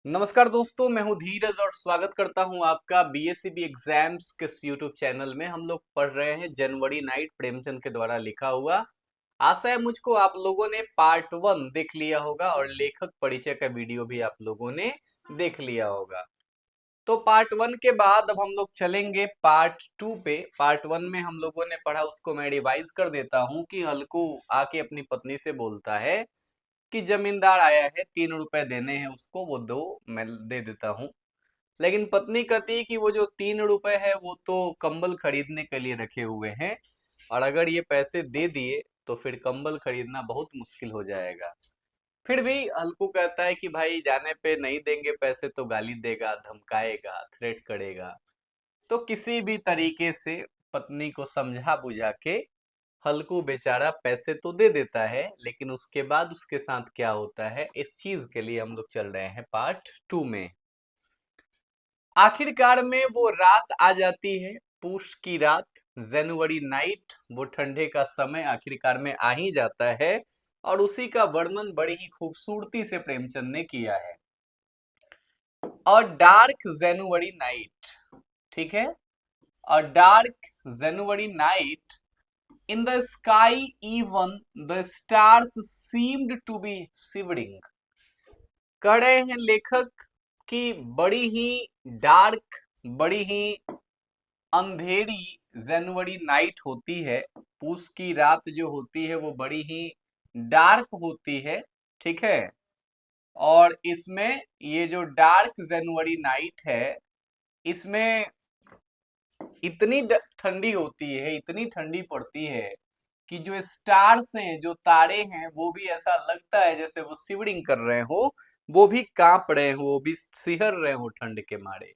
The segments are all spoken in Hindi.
नमस्कार दोस्तों, मैं हूं धीरज और स्वागत करता हूं आपका बीएससीबी एग्जाम्स के यूट्यूब चैनल में। हम लोग पढ़ रहे हैं जनवरी नाइट प्रेमचंद के द्वारा लिखा हुआ। आशा है मुझको आप लोगों ने पार्ट 1 देख लिया होगा और लेखक परिचय का वीडियो भी आप लोगों ने देख लिया होगा। तो पार्ट 1 के बाद अब हम लोग चलेंगे पार्ट 2 पे। पार्ट 1 में हम लोगों ने पढ़ा, उसको मैं रिवाइज कर देता हूँ कि हल्कू आके अपनी पत्नी से बोलता है कि जमींदार आया है, 3 रुपए देने हैं उसको, वो दो, मैं दे देता हूँ। लेकिन पत्नी कहती है कि वो जो 3 रुपए है वो तो कंबल खरीदने के लिए रखे हुए हैं, और अगर ये पैसे दे दिए तो फिर कंबल खरीदना बहुत मुश्किल हो जाएगा। फिर भी हल्कू कहता है कि भाई जाने पे नहीं देंगे पैसे तो गाली देगा, धमकाएगा, थ्रेट करेगा। तो किसी भी तरीके से पत्नी को समझा बुझा के हल्कू बेचारा पैसे तो दे देता है, लेकिन उसके बाद उसके साथ क्या होता है, इस चीज के लिए हम लोग चल रहे हैं पार्ट 2 में। आखिरकार में वो रात आ जाती है, पूष की रात, जनवरी नाइट, वो ठंडे का समय आखिरकार में आ ही जाता है। और उसी का वर्णन बड़ी ही खूबसूरती से प्रेमचंद ने किया है। और डार्क जनवरी नाइट, ठीक है, और dark January night, in the sky even the stars seemed to be shivering। कह रहे हैं लेखक कि बड़ी ही डार्क, बड़ी ही अंधेरी जनवरी नाइट होती है। पूस की रात जो होती है वो बड़ी ही डार्क होती है, ठीक है। और इसमें ये जो डार्क जनवरी नाइट है, इसमें इतनी ठंडी होती है, इतनी ठंडी पड़ती है कि जो स्टार्स हैं, जो तारे हैं, वो भी ऐसा लगता है जैसे वो शिवरिंग कर रहे हो, वो भी कांप रहे हो, वो भी सिहर रहे हो ठंड के मारे।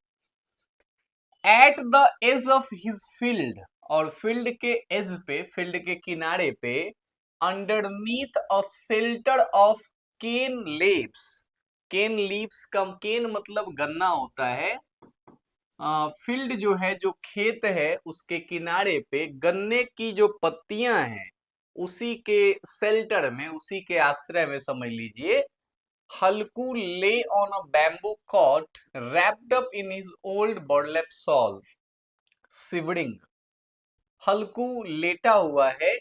At the edge of his field, और फील्ड के एज पे, फील्ड के किनारे पे, underneath a shelter of cane leaves. Cane leaves का केन मतलब गन्ना होता है। फील्ड जो है, जो खेत है, उसके किनारे पे गन्ने की जो पत्तियां हैं, उसी के शेल्टर में, उसी के आश्रय में समझ लीजिए, Halku lay on a bamboo cot wrapped up in his old burlap shawl shivering. Halku लेटा हुआ है,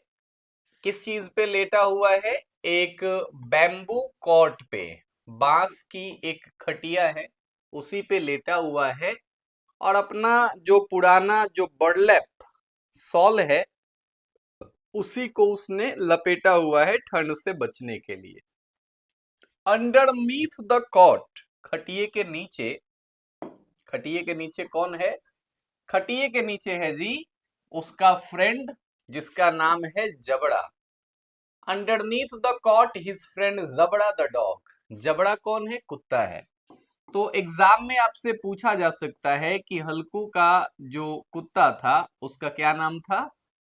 किस चीज पे लेटा हुआ है? एक बैम्बू कॉट पे, बांस की एक खटिया है, उसी पे लेटा हुआ है। और अपना जो पुराना जो बर्लैप सॉल है, उसी को उसने लपेटा हुआ है ठंड से बचने के लिए। अंडरनीथ द कॉट, खटिए के नीचे, खटिए के नीचे कौन है? खटिए के नीचे है जी उसका फ्रेंड, जिसका नाम है Jabra. Underneath the cot his friend Jabra the dog. Jabra कौन है? कुत्ता है। तो एग्जाम में आपसे पूछा जा सकता है कि हल्कू का जो कुत्ता था उसका क्या नाम था?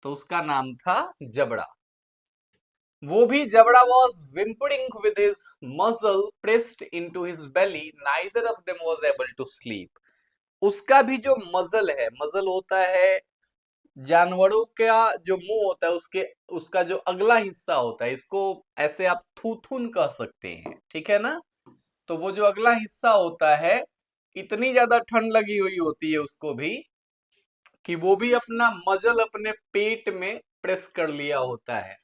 तो उसका नाम था जबड़ा। वो भी जबड़ा was whimpering with his muzzle pressed into his belly, neither of them was able to sleep। उसका भी जो मजल है, मजल होता है जानवरों का जो मुंह होता है, उसके उसका जो अगला हिस्सा होता है, इसको ऐसे आप थूथुन कह सकते हैं, ठीक है ना। तो वो जो अगला हिस्सा होता है, इतनी ज्यादा ठंड लगी हुई होती है उसको भी, कि वो भी अपना मजल अपने पेट में प्रेस कर लिया होता है।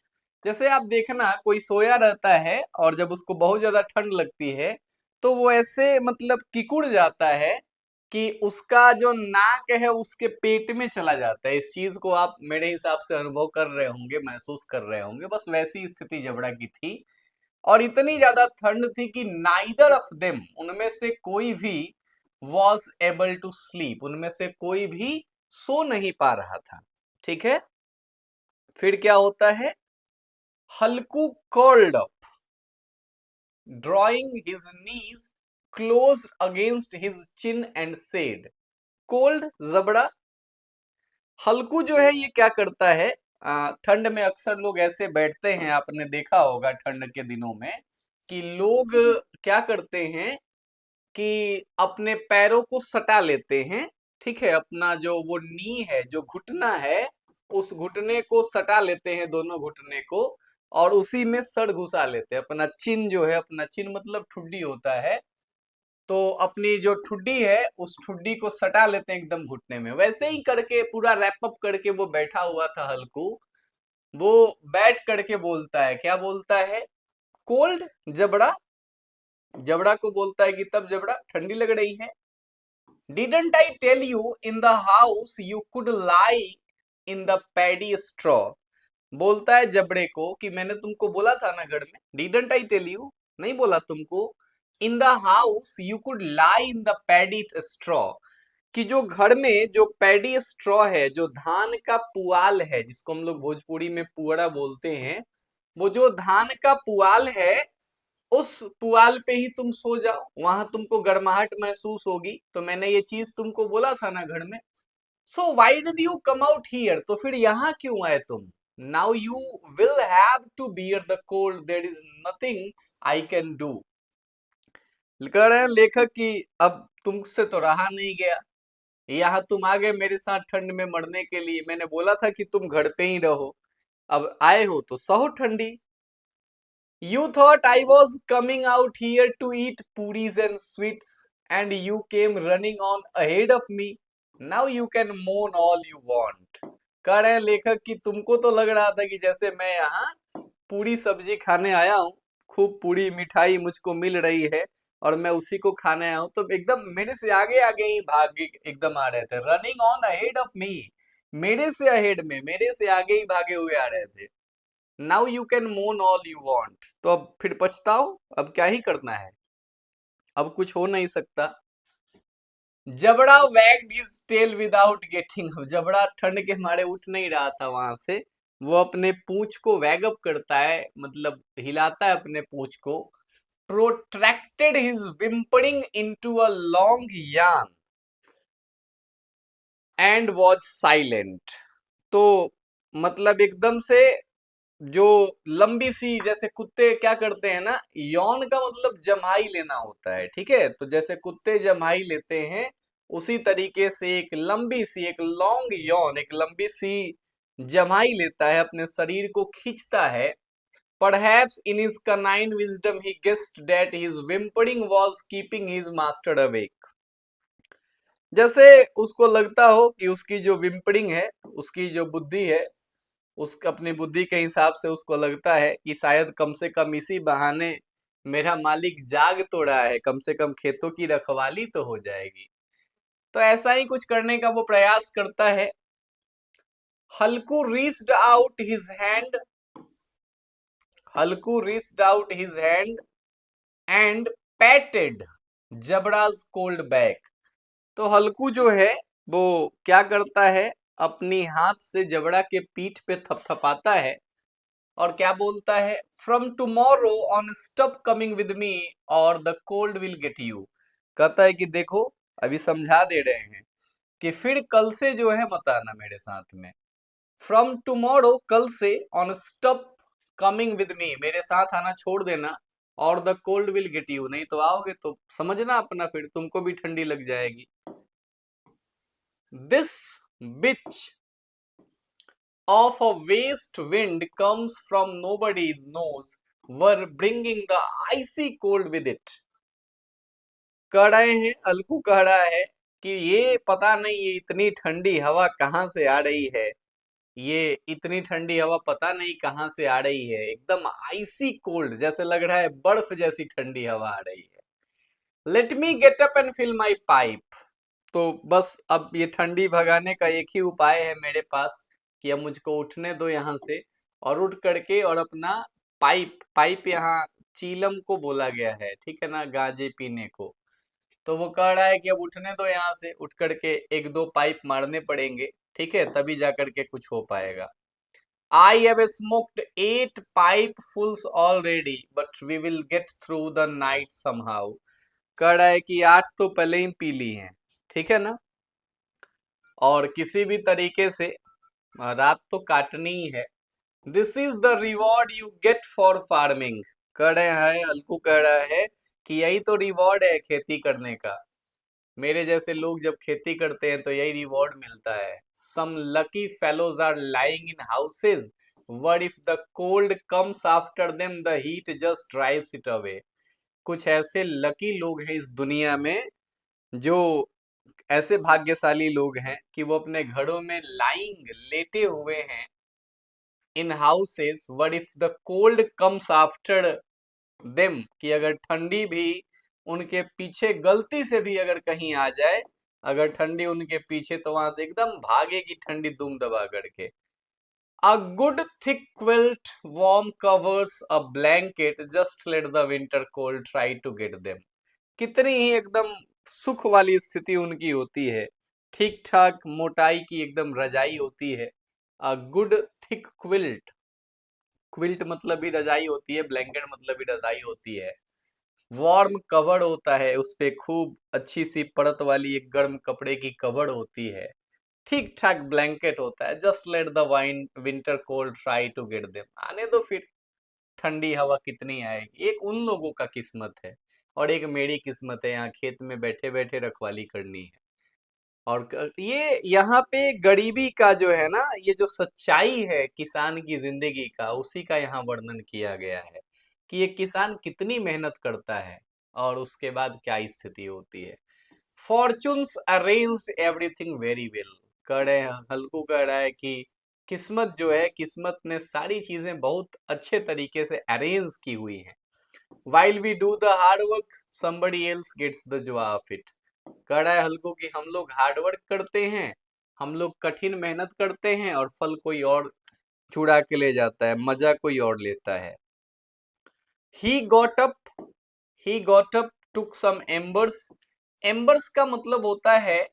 जैसे आप देखना, कोई सोया रहता है और जब उसको बहुत ज्यादा ठंड लगती है, तो वो ऐसे मतलब किकुड़ जाता है कि उसका जो नाक है उसके पेट में चला जाता है। इस चीज को आप मेरे हिसाब से अनुभव कर रहे होंगे, महसूस कर रहे होंगे। बस वैसी स्थिति जबड़ा की थी। और इतनी ज्यादा ठंड थी कि नाइदर ऑफ देम, उनमें से कोई भी, वॉज एबल टू स्लीप, उनमें से कोई भी सो नहीं पा रहा था, ठीक है। फिर क्या होता है? Halku curled up, drawing his knees close against his chin and said. Cold, Jabra. Halku जो है ये क्या करता है, ठंड में अक्सर लोग ऐसे बैठते हैं, आपने देखा होगा ठंड के दिनों में कि लोग क्या करते हैं कि अपने पैरों को सटा लेते हैं, ठीक है। अपना जो वो नी है, जो घुटना है, उस घुटने को सटा लेते हैं, दोनों घुटने को, और उसी में सर घुसा लेते हैं। अपना चिन जो है, अपना चिन मतलब ठुड्डी होता है, तो अपनी जो ठुड्डी है उस ठुड्डी को सटा लेते हैं एकदम घुटने में। वैसे ही करके पूरा रैप अप करके वो बैठा हुआ था हल्कू। वो बैठ करके बोलता है, क्या बोलता है? कोल्ड जबड़ा। जबड़ा को बोलता है कि तब जबड़ा ठंडी लग रही है। Didn't I tell you in the house you could lie in the paddy straw. बोलता है जबड़े को कि मैंने तुमको बोला था ना घर में। डिडंट आई टेल यू, नहीं बोला तुमको? इन the house you could lie in the paddy straw, कि जो घर में जो पैडी स्ट्रॉ है, जो धान का पुआल है, जिसको हम लोग भोजपुरी में पुअरा बोलते हैं, वो जो धान का पुआल है उस पुआल पे ही तुम सो जाओ, वहां तुमको गर्माहट महसूस होगी। तो मैंने ये चीज तुमको बोला था ना घर में। So why did you come out here, तो फिर यहाँ क्यों आए तुम? Now you will have to bear the cold, there is nothing I can do. कह रहे हैं लेखक कि अब तुमसे तो रहा नहीं गया, यहाँ तुम आ गए मेरे साथ ठंड में मरने के लिए। मैंने बोला था कि तुम घर पे ही रहो, अब आए हो तो सहो ठंडी। You thought I was coming out here to eat puris and sweets, and you came running on ahead of me. Now you can moan all you want. कह रहे हैं लेखक कि तुमको तो लग रहा था कि जैसे मैं यहाँ पूरी सब्जी खाने आया हूँ, खूब पूरी मिठाई मुझको मिल रही है और मैं उसी को खाने आया हूँ, तो एकदम मेरे से आगे आगे ही भागे एकदम आ रहे थे। Running on ahead of me, मेरे से अहेड में, मेरे से आगे ही भागे हुए आ रहे थे। नाउ यू कैन मोन ऑल यू वांट, तो अब फिर पछताओ, अब क्या ही करना है, अब कुछ हो नहीं सकता। Jabra wagged his tail without getting up, Jabra ठंड के मारे उठ नहीं रहा था वहां से। वो अपने पूंछ को वैग अप करता है, मतलब हिलाता है अपने पूंछ को। Protracted his whimpering into a long yarn and was silent. तो मतलब एकदम से जो लंबी सी, जैसे कुत्ते क्या करते हैं ना, यौन का मतलब जम्हाई लेना होता है, ठीक है? तो जैसे कुत्ते जम्हाई लेते हैं उसी तरीके से एक लंबी सी, एक लॉन्ग यौन, एक लंबी सी जम्हाई लेता है, अपने शरीर को खींचता है। Perhaps in his canine wisdom he guessed that his whimpering was keeping his master awake. जैसे उसको लगता हो कि उसकी जो विम्परिंग है, उसकी जो बुद्धि है, उसका अपनी बुद्धि के हिसाब से उसको लगता है कि शायद कम से कम इसी बहाने मेरा मालिक जाग तो रहा है, कम से कम खेतों की रखवाली तो हो जाएगी। तो ऐसा ही कुछ करने का वो प्रयास करता है। Halku reached out his hand, Halku reached out his hand and patted Jabra's cold back. तो हल्कू जो है वो क्या करता है, अपनी हाथ से जबड़ा के पीठ पे थपथपाता है और क्या बोलता है? From tomorrow on stop coming with me or the cold will get you. कहता है कि देखो, अभी समझा दे रहे हैं कि फिर कल से जो है मत आना मेरे साथ में। फ्रॉम टुमारो, कल से, ऑन स्टॉप कमिंग विद मी, मेरे साथ आना छोड़ देना, और the cold will get you, नहीं तो आओगे तो समझना अपना, फिर तुमको भी ठंडी लग जाएगी। This beach of a west wind comes from nobody's nose were bringing the icy cold with it। कह रहे हैं, अलकू कह रहा है कि ये पता नहीं ये इतनी ठंडी हवा कहाँ से आ रही है, ये इतनी ठंडी हवा पता नहीं कहाँ से आ रही है, एकदम आइसी कोल्ड, जैसे लग रहा है बर्फ जैसी ठंडी हवा आ रही है। Let me get up and fill my pipe. तो बस अब ये ठंडी भगाने का एक ही उपाय है मेरे पास कि अब मुझको उठने दो यहाँ से, और उठ करके और अपना पाइप, पाइप यहाँ चीलम को बोला गया है, ठीक है ना, गांजे पीने को। तो वो कह रहा है कि अब उठने दो यहाँ से, उठ करके एक दो पाइप मारने पड़ेंगे, ठीक है, तभी जा करके कुछ हो पाएगा। I have smoked 8 pipefuls already, but we will get through the night somehow। कह रहा है कि 8 तो पहले ही पी ली हैं, ठीक है ना, और किसी भी तरीके से रात तो काटनी ही है। This is the reward you get for farming. कह रहे हैं, अलकू कह रहा है कि यही तो रिवॉर्ड है खेती करने का। मेरे जैसे लोग जब खेती करते हैं तो यही रिवॉर्ड मिलता है। Some lucky fellows are lying in houses, what if the cold comes after them, the heat just drives it away. कुछ ऐसे लकी लोग हैं इस दुनिया में, जो ऐसे भाग्यशाली लोग हैं कि वो अपने घरों में लाइंग लेटे हुए हैं इन houses, what if the cold comes after them, कि अगर ठंडी भी उनके पीछे गलती से भी अगर कहीं आ जाए, अगर ठंडी उनके पीछे, तो वहां से एकदम भागेगी ठंडी दुम दबा करके। A good thick quilt, warm covers, a blanket, just let the winter cold try to get them. कितनी ही एकदम सुख वाली स्थिति उनकी होती है, ठीक ठाक मोटाई की एकदम रजाई होती है। A good thick quilt, quilt मतलब भी रजाई होती है, ब्लैंकेट मतलब भी रजाई होती है। वार्म कवर होता है, उस पे खूब अच्छी सी परत वाली एक गर्म कपड़े की कवर होती है। ठीक ठाक ब्लैंकेट होता है। Just let the wine winter cold try to get them, आने दो फिर, ठंडी हवा कितनी आएगी। एक उन लोगों का किस्मत है और एक मेरी किस्मत है, यहाँ खेत में बैठे बैठे रखवाली करनी है। और ये यहाँ पे गरीबी का जो है ना, ये जो सच्चाई है किसान की जिंदगी का, उसी का यहाँ वर्णन किया गया है कि ये किसान कितनी मेहनत करता है और उसके बाद क्या स्थिति होती है। Fortunes arranged everything very well, कह रहे हैं, हल्कू कह रहा है कि किस्मत जो है, किस्मत ने सारी चीजें बहुत अच्छे तरीके से अरेंज की हुई हैं। While we do the hard work, somebody else gets the joy of it। कह रहा है हल्कू कि हम लोग हार्ड वर्क करते हैं, हम लोग कठिन मेहनत करते हैं और फल कोई और चुरा के ले जाता है, मजा कोई और लेता है। He got up, he got up, took some embers. Embers का मतलब होता है,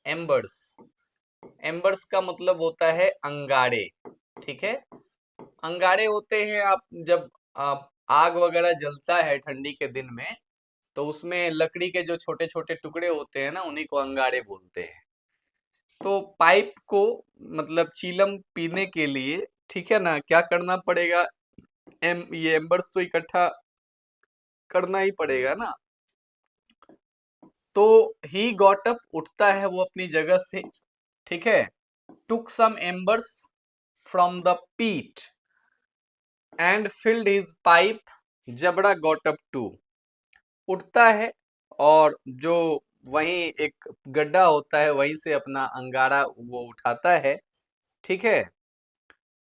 एम्बर्स, एम्बर्स का मतलब होता है अंगारे, ठीक है। अंगारे होते हैं, आप जब आप आग वगैरह जलता है ठंडी के दिन में, तो उसमें लकड़ी के जो छोटे छोटे टुकड़े होते हैं ना, उन्हीं को अंगारे बोलते हैं। तो पाइप को, मतलब चीलम पीने के लिए, ठीक है ना, क्या करना पड़ेगा, ये एम्बर्स तो इकट्ठा करना ही पड़ेगा ना। तो ही गॉट अप, उठता है वो अपनी जगह से, ठीक है। टुक सम एम्बर्स फ्रॉम द पीट एंड फिल्ड हिज पाइप, जबड़ा गॉट अप टू, उठता है और जो वहीं एक गड्ढा होता है वहीं से अपना अंगारा वो उठाता है, ठीक है।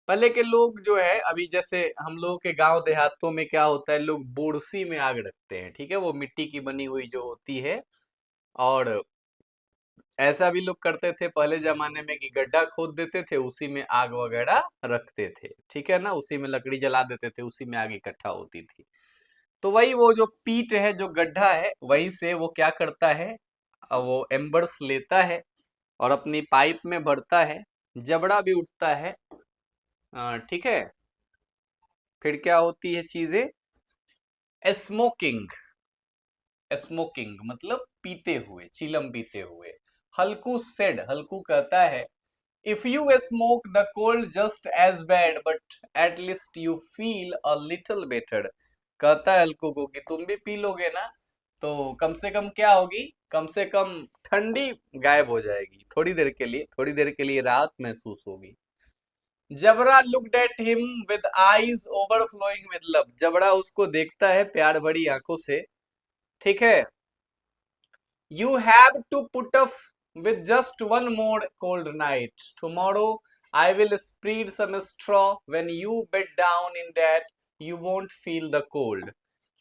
पहले के लोग जो है, अभी जैसे हम लोगों के गांव देहातों में क्या होता है, लोग बोरसी में आग रखते हैं, ठीक है, वो मिट्टी की बनी हुई जो होती है। और ऐसा भी लोग करते थे पहले जमाने में कि गड्ढा खोद देते थे, उसी में आग वगैरह रखते थे, ठीक है ना, उसी में लकड़ी जला देते थे, उसी में आग इकट्ठा होती थी। तो वही वो जो पीट है, जो गड्ढा है, वहीं से वो क्या करता है, वो एम्बर्स लेता है और अपनी पाइप में भरता है, जबड़ा भी उठता है, ठीक है। फिर क्या होती है चीजें, स्मोकिंग, स्मोकिंग मतलब पीते हुए, चिलम पीते हुए। हल्कू सेड, हल्कू कहता है, if you smoke the cold just as bad but at least you feel a little better. कहता है हल्कू को कि तुम भी पी लोगे ना, तो कम से कम क्या होगी, कम से कम ठंडी गायब हो जाएगी, थोड़ी देर के लिए, थोड़ी देर के लिए राहत महसूस होगी। Jabra looked at him with eyes overflowing with love, Jabra उसको देखता है प्यार भरी आंखों से, ठीक है। You have to put up with just one more cold night. Tomorrow I will spread some straw. When you bed down in that, you won't feel the cold.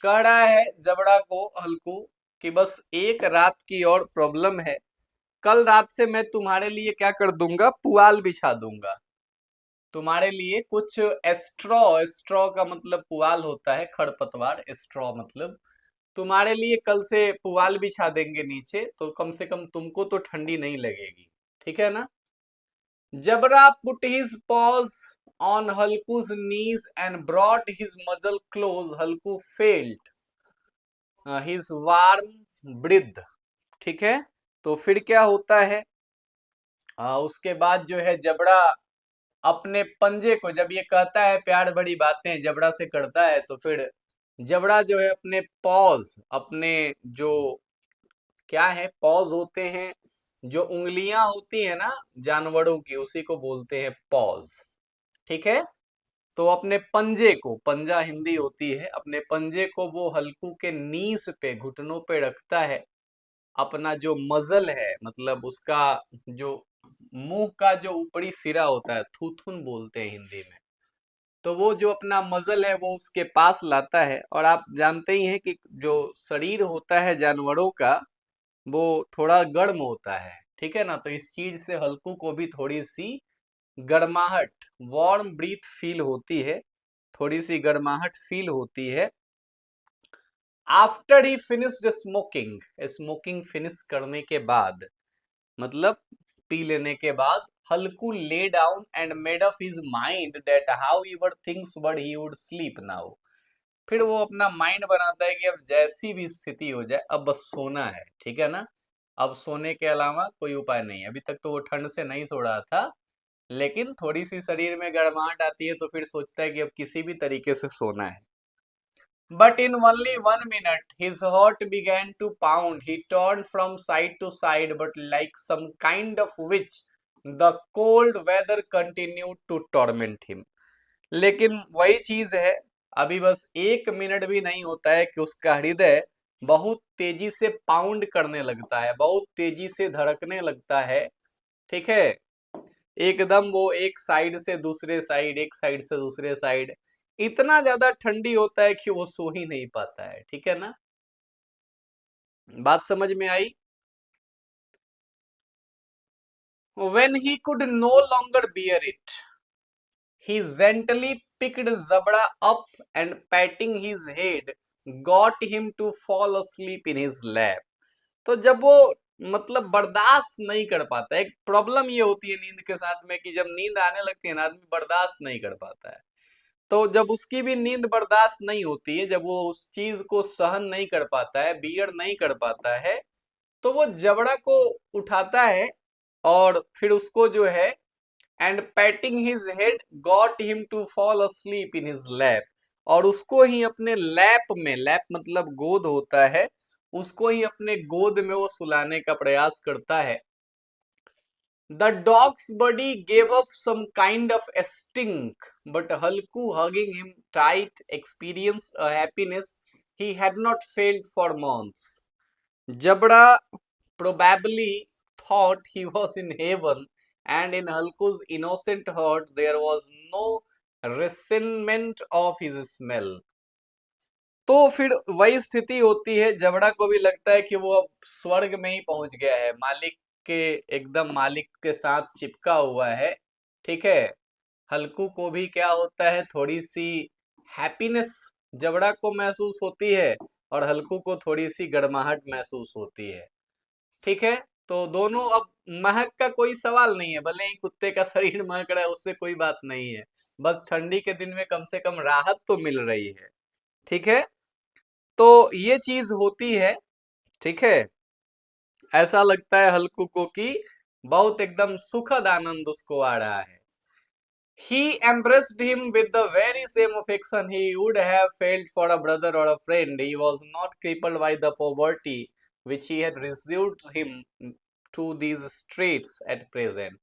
कह रहा है जबड़ा को हल्कू कि बस एक रात की और प्रॉब्लम है, कल रात से मैं तुम्हारे लिए क्या कर दूंगा, पुआल बिछा दूंगा तुम्हारे लिए कुछ स्ट्रॉ, स्ट्रॉ का मतलब पुआल होता है, खरपतवार, स्ट्रॉ मतलब तुम्हारे लिए कल से पुआल बिछा देंगे नीचे, तो कम से कम तुमको तो ठंडी नहीं लगेगी, ठीक है ना। Jabra put his paws on Halku's knees and brought his muzzle close, Halku felt his warm breath, ठीक है। तो फिर क्या होता है, उसके बाद जो है जबड़ा अपने पंजे को, जब ये कहता है प्यार भरी बातें जबड़ा से करता है, तो फिर जबड़ा जो है अपने पॉज, अपने जो क्या है, पॉज होते हैं, जो उंगलियां होती है ना जानवरों की, उसी को बोलते हैं पॉज, ठीक है। तो अपने पंजे को, पंजा हिंदी होती है, अपने पंजे को वो हल्कू के नीस पे, घुटनों पे रखता है। अपना जो मजल है, मतलब उसका जो मुंह का जो ऊपरी सिरा होता है, थूथुन बोलते हैं हिंदी में, तो वो जो अपना मजल है वो उसके पास लाता है। और आप जानते ही हैं कि जो शरीर होता है जानवरों का, वो थोड़ा गर्म होता है, ठीक है ना। तो इस चीज से हल्कू को भी थोड़ी सी गर्माहट, वार्म ब्रीथ फील होती है, थोड़ी सी गर्माहट फील होती है। After he finished smoking, smoking finish करने के बाद, मतलब पी लेने के बाद, Halku lay down and made up his mind that however things were he would sleep now. फिर वो अपना माइंड बनाता है कि अब जैसी भी स्थिति हो जाए, अब बस सोना है, ठीक है ना। अब सोने के अलावा कोई उपाय नहीं है। अभी तक तो वो ठंड से नहीं सो रहा था, लेकिन थोड़ी सी शरीर में गर्माहट आती है तो फिर सोचता है कि अब किसी भी तरीके से सोना है। But in only 1 minute, his heart began to pound. He turned from side to side, but like some kind of witch, the cold weather continued to torment him. लेकिन वही चीज है, अभी बस 1 मिनट भी नहीं होता है कि उसका हृदय बहुत तेजी से पाउंड करने लगता है, बहुत तेजी से धड़कने लगता है, ठीक है। एकदम वो एक साइड से दूसरे साइड, एक साइड से दूसरे साइड, इतना ज्यादा ठंडी होता है कि वो सो ही नहीं पाता है, ठीक है ना। बात समझ में आई। When he could no longer bear it, he gently picked Zabra up and patting his head got him to fall asleep in his lap. तो जब वो मतलब बर्दाश्त नहीं कर पाता, एक प्रॉब्लम ये होती है नींद के साथ में कि जब नींद आने लगती है ना, आदमी बर्दाश्त नहीं कर पाता है। तो जब उसकी भी नींद बर्दाश्त नहीं होती है, जब वो उस चीज को सहन नहीं कर पाता है, बियर नहीं कर पाता है, तो वो जबड़ा को उठाता है और फिर उसको जो है, and patting his head got him to fall asleep in his lap, और उसको ही अपने लैप में, लैप मतलब गोद होता है, उसको ही अपने गोद में वो सुलाने का प्रयास करता है। The dog's body gave up some kind of a stink, but Halku, hugging him tight, experienced a happiness he had not felt for months. Jabra probably thought he was in heaven, and in Halku's innocent heart there was no resentment of his smell. तो फिर वही स्थिति होती है, जबड़ा को भी लगता है कि वो अब स्वर्ग में ही पहुंच गया है, मालिक के, एकदम मालिक के साथ चिपका हुआ है, ठीक है। हल्कू को भी क्या होता है, थोड़ी सी हैप्पीनेस जबड़ा को महसूस होती है, और हल्कू को थोड़ी सी गर्माहट महसूस होती है, ठीक है। तो दोनों, अब महक का कोई सवाल नहीं है, भले ही कुत्ते का शरीर महक रहा है, उससे कोई बात नहीं है, बस ठंडी के दिन में कम से कम राहत तो मिल रही है, ठीक है। तो ये चीज होती है, ठीक है। ऐसा लगता है हल्कू को कि बहुत एकदम सुखद आनंद उसको आ रहा है। He embraced him with the very same affection he would have felt for a brother or a friend. He was not crippled by the poverty which he had reduced him to these straits at present.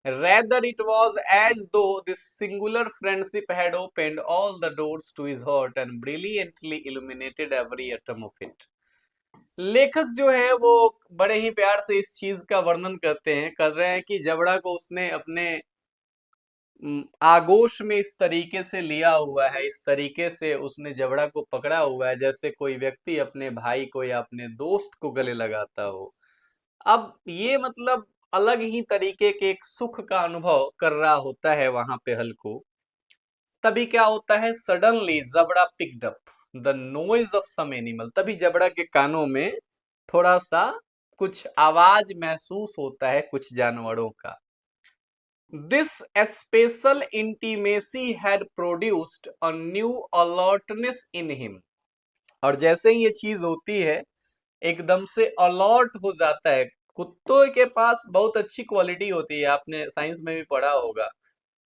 Rather, it was as though this singular friendship had opened all the doors to his heart and brilliantly illuminated every atom of it. लेखक जो है वो बड़े ही प्यार से इस चीज का वर्णन करते हैं, कर रहे हैं कि जबड़ा को उसने अपने आगोश में इस तरीके से लिया हुआ है, इस तरीके से उसने जबड़ा को पकड़ा हुआ है जैसे कोई व्यक्ति अपने भाई को या अपने दोस्त को गले लगाता हो। अब ये मतलब अलग ही तरीके के एक सुख का अनुभव कर रहा होता है वहां पे हल्कू। तभी क्या होता है, suddenly Jabra picked up the noise of some animal, तभी जबड़ा के कानों में थोड़ा सा कुछ आवाज महसूस होता है कुछ जानवरों का। This special intimacy had produced a new alertness in him, और जैसे ही ये चीज होती है, एकदम से अलर्ट हो जाता है। कुत्तों के पास बहुत अच्छी क्वालिटी होती है, आपने साइंस में भी पढ़ा होगा।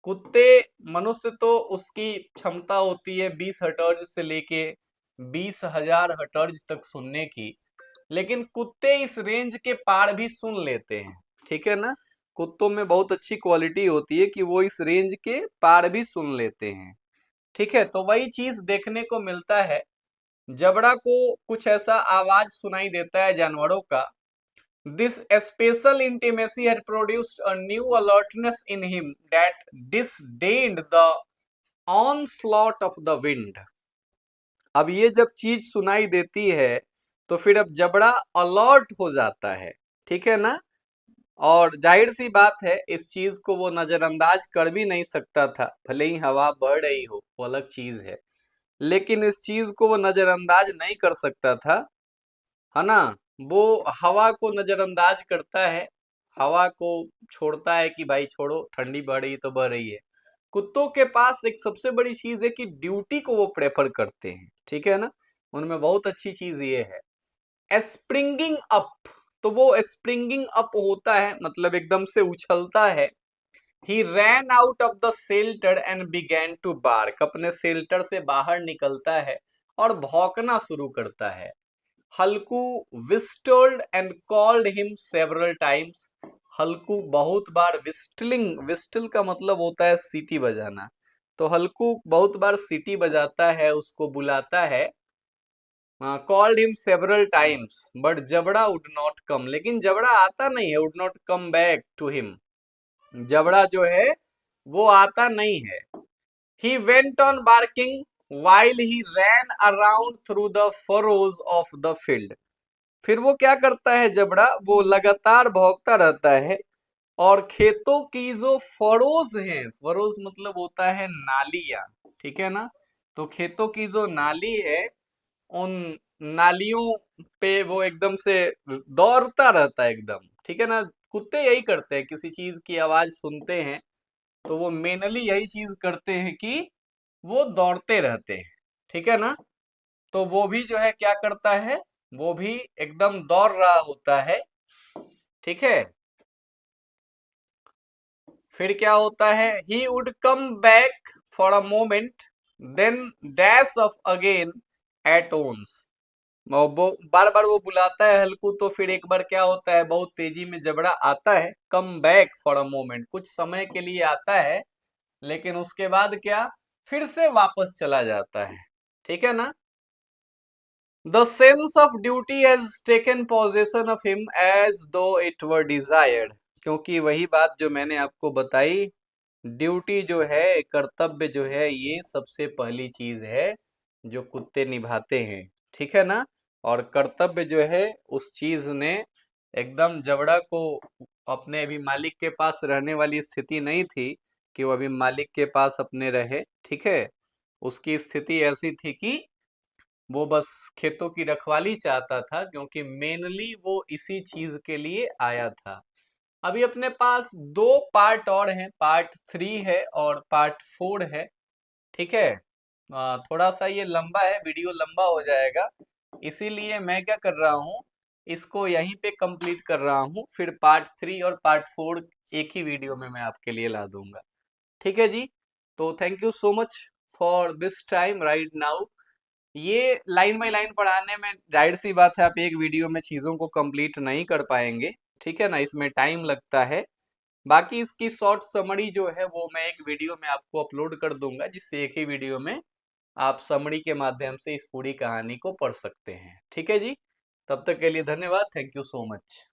कुत्ते, मनुष्य तो उसकी क्षमता होती है 20 हर्ट्ज से लेके 20,000 हर्ट्ज तक सुनने की, लेकिन कुत्ते इस रेंज के पार भी सुन लेते हैं, ठीक है ना। कुत्तों में बहुत अच्छी क्वालिटी होती है कि वो इस रेंज के पार भी सुन लेते हैं। ठीक है, तो वही चीज देखने को मिलता है। जबड़ा को कुछ ऐसा आवाज सुनाई देता है जानवरों का। This special intimacy had produced a new alertness in him that disdained the onslaught of the wind। अब ये जब चीज सुनाई देती है तो फिर अब जबड़ा अलर्ट हो जाता है, ठीक है ना। और जाहिर सी बात है इस चीज को वो नजरअंदाज कर भी नहीं सकता था, भले ही हवा बढ़ रही हो वो अलग चीज है, लेकिन इस चीज को वो नजरअंदाज नहीं कर सकता था, है ना। वो हवा को नजरअंदाज करता है, हवा को छोड़ता है कि भाई छोड़ो, ठंडी बढ़ रही तो बढ़ रही है। कुत्तों के पास एक सबसे बड़ी चीज है कि ड्यूटी को वो प्रेफर करते हैं, ठीक है ना। उनमें बहुत अच्छी चीज ये है स्प्रिंगिंग अप। तो वो स्प्रिंगिंग अप होता है मतलब एकदम से उछलता है। He ran out of the shelter and began to bark. अपने शेल्टर से बाहर निकलता है और भौंकना शुरू करता है। Halku whistled and called him several times. Halku बहुत बार विस्टलिंग, विस्टल का मतलब होता है सीटी बजाना, तो हल्कू बहुत बार सीटी बजाता है, उसको बुलाता है। Called him several times but Jabra would not come. लेकिन जबड़ा आता नहीं है, would not come back to him. Jabra जो है वो आता नहीं है। He went on barking while he ran around through the furrows of the field। फिर वो क्या करता है जबड़ा, वो लगातार भौंकता रहता है और खेतों की जो फरोज हैं, फरोज मतलब होता है नालियां, ठीक है ना। तो खेतों की जो नाली है उन नालियों पे वो एकदम से दौड़ता रहता है एकदम, ठीक है ना। कुत्ते यही करते हैं, किसी चीज की आवाज सुनते हैं तो वो मेनली यही चीज करते हैं कि वो दौड़ते रहते हैं, ठीक है ना। तो वो भी जो है क्या करता है, वो भी एकदम दौड़ रहा होता है, ठीक है। फिर क्या होता है, he would come back for a moment then dash off again at once. वो बार बार वो बुलाता है हल्कू, तो फिर एक बार क्या होता है, बहुत तेजी में जबड़ा आता है, कम बैक फॉर अ मोमेंट, कुछ समय के लिए आता है, लेकिन उसके बाद क्या, फिर से वापस चला जाता है, ठीक है ना। The sense of duty has taken possession of him as though it were desired. क्योंकि वही बात जो मैंने आपको बताई, ड्यूटी जो है, कर्तव्य जो है, ये सबसे पहली चीज है जो कुत्ते निभाते हैं, ठीक है ना। और कर्तव्य जो है उस चीज ने एकदम जबड़ा को, अपने अभी मालिक के पास रहने वाली स्थिति नहीं थी कि वो अभी मालिक के पास अपने रहे, ठीक है। उसकी स्थिति ऐसी थी कि वो बस खेतों की रखवाली चाहता था, क्योंकि मेनली वो इसी चीज के लिए आया था। अभी अपने पास दो पार्ट और हैं, पार्ट 3 है और पार्ट 4 है, ठीक है। थोड़ा सा ये लंबा है, वीडियो लंबा हो जाएगा, इसीलिए मैं क्या कर रहा हूँ, इसको यहीं पे कंप्लीट कर रहा हूँ। फिर पार्ट 3 और पार्ट 4 एक ही वीडियो में मैं आपके लिए ला दूंगा, ठीक है जी। तो thank you so much for this time right now. ये लाइन बाय लाइन पढ़ाने में जाहिर सी बात है आप एक वीडियो में चीज़ों को कंप्लीट नहीं कर पाएंगे, ठीक है ना, इसमें टाइम लगता है। बाकी इसकी शॉर्ट समरी जो है वो मैं एक वीडियो में आपको अपलोड कर दूंगा, जिससे एक ही वीडियो में आप समरी के माध्यम से इस पूरी कहानी को पढ़ सकते हैं, ठीक है जी। तब तक के लिए धन्यवाद, थैंक यू सो मच।